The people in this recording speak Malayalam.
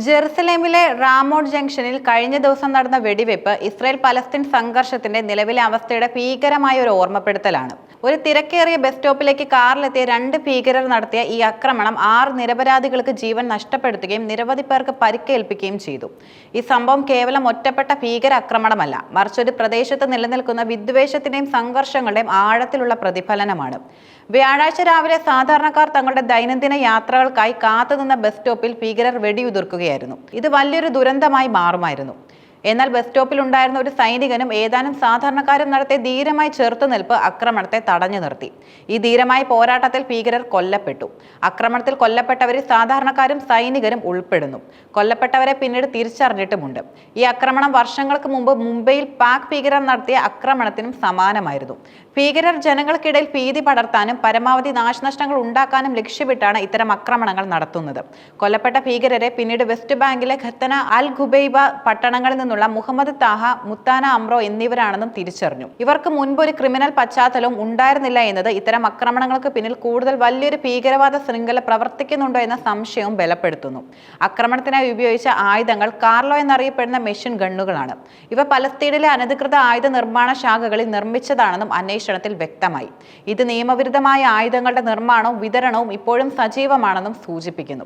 ജെറുസലേമിലെ റാമോട്ട് ജംഗ്ഷനിൽ കഴിഞ്ഞ ദിവസം നടന്ന വെടിവെപ്പ് ഇസ്രായേൽ പലസ്തീൻ സംഘർഷത്തിന്റെ നിലവിലെ അവസ്ഥയുടെ ഭീകരമായ ഒരു ഓർമ്മപ്പെടുത്തലാണ്. ഒരു തിരക്കേറിയ ബസ് സ്റ്റോപ്പിലേക്ക് കാറിലെത്തിയ 2 ഭീകരർ നടത്തിയ ഈ ആക്രമണം 6 നിരപരാധികൾക്ക് ജീവൻ നഷ്ടപ്പെടുത്തുകയും നിരവധി പേർക്ക് പരിക്കേൽപ്പിക്കുകയും ചെയ്തു. ഈ സംഭവം കേവലം ഒറ്റപ്പെട്ട ഭീകര ആക്രമണമല്ല, മറിച്ച് ഒരു പ്രദേശത്ത് നിലനിൽക്കുന്ന വിദ്വേഷത്തിന്റെയും സംഘർഷങ്ങളുടെയും ആഴത്തിലുള്ള പ്രതിഫലനമാണ്. വ്യാഴാഴ്ച രാവിലെ സാധാരണക്കാർ തങ്ങളുടെ ദൈനംദിന യാത്രകൾക്കായി കാത്തുനിന്ന ബസ് സ്റ്റോപ്പിൽ ഭീകരർ വെടിയുതിർക്കുകയായിരുന്നു. ഇത് വലിയൊരു ദുരന്തമായി മാറുമായിരുന്നു. എന്നാൽ ബസ് സ്റ്റോപ്പിൽ ഉണ്ടായിരുന്ന ഒരു സൈനികനും ഏതാനും സാധാരണക്കാരും നടത്തിയ ധീരമായ ചെറുത്തുനിൽപ്പ് ആക്രമണത്തെ തടഞ്ഞു നിർത്തി. ഈ ധീരമായ പോരാട്ടത്തിൽ ഭീകരർ കൊല്ലപ്പെട്ടു. ആക്രമണത്തിൽ കൊല്ലപ്പെട്ടവരിൽ സാധാരണക്കാരും സൈനികരും ഉൾപ്പെടുന്നു. കൊല്ലപ്പെട്ടവരെ പിന്നീട് തിരിച്ചറിഞ്ഞിട്ടുമുണ്ട്. ഈ ആക്രമണം വർഷങ്ങൾക്ക് മുമ്പ് മുംബൈയിൽ പാക് ഭീകരർ നടത്തിയ ആക്രമണത്തിനും സമാനമായിരുന്നു. ഭീകരർ ജനങ്ങൾക്കിടയിൽ ഭീതി പടർത്താനും പരമാവധി നാശനഷ്ടങ്ങൾ ഉണ്ടാക്കാനും ലക്ഷ്യമിട്ടാണ് ഇത്തരം ആക്രമണങ്ങൾ നടത്തുന്നത്. കൊല്ലപ്പെട്ട ഭീകരരെ പിന്നീട് വെസ്റ്റ് ബാങ്കിലെ ഖത്തന, അൽ ഖുബൈബ പട്ടണങ്ങളിൽ നിന്നുള്ള മുഹമ്മദ് താഹ, മുത്താന അമ്രോ എന്നിവരാണെന്നും തിരിച്ചറിഞ്ഞു. ഇവർക്ക് മുൻപ് ഒരു ക്രിമിനൽ പശ്ചാത്തലവും ഉണ്ടായിരുന്നില്ല എന്നത് ഇത്തരം ആക്രമണങ്ങൾക്ക് പിന്നിൽ കൂടുതൽ വലിയൊരു ഭീകരവാദ ശൃംഖല പ്രവർത്തിക്കുന്നുണ്ടോ എന്ന സംശയവും ബലപ്പെടുത്തുന്നു. ആക്രമണത്തിനായി ഉപയോഗിച്ച ആയുധങ്ങൾ കാർലോ എന്നറിയപ്പെടുന്ന മെഷീൻ ഗണ്ണുകളാണ്. ഇവ പലസ്തീനിലെ അനധികൃത ആയുധ നിർമ്മാണ ശാഖകളിൽ നിർമ്മിച്ചതാണെന്നും അന്വേഷണത്തിൽ വ്യക്തമായി. ഇത് നിയമവിരുദ്ധമായ ആയുധങ്ങളുടെ നിർമ്മാണവും വിതരണവും ഇപ്പോഴും സജീവമാണെന്നും സൂചിപ്പിക്കുന്നു.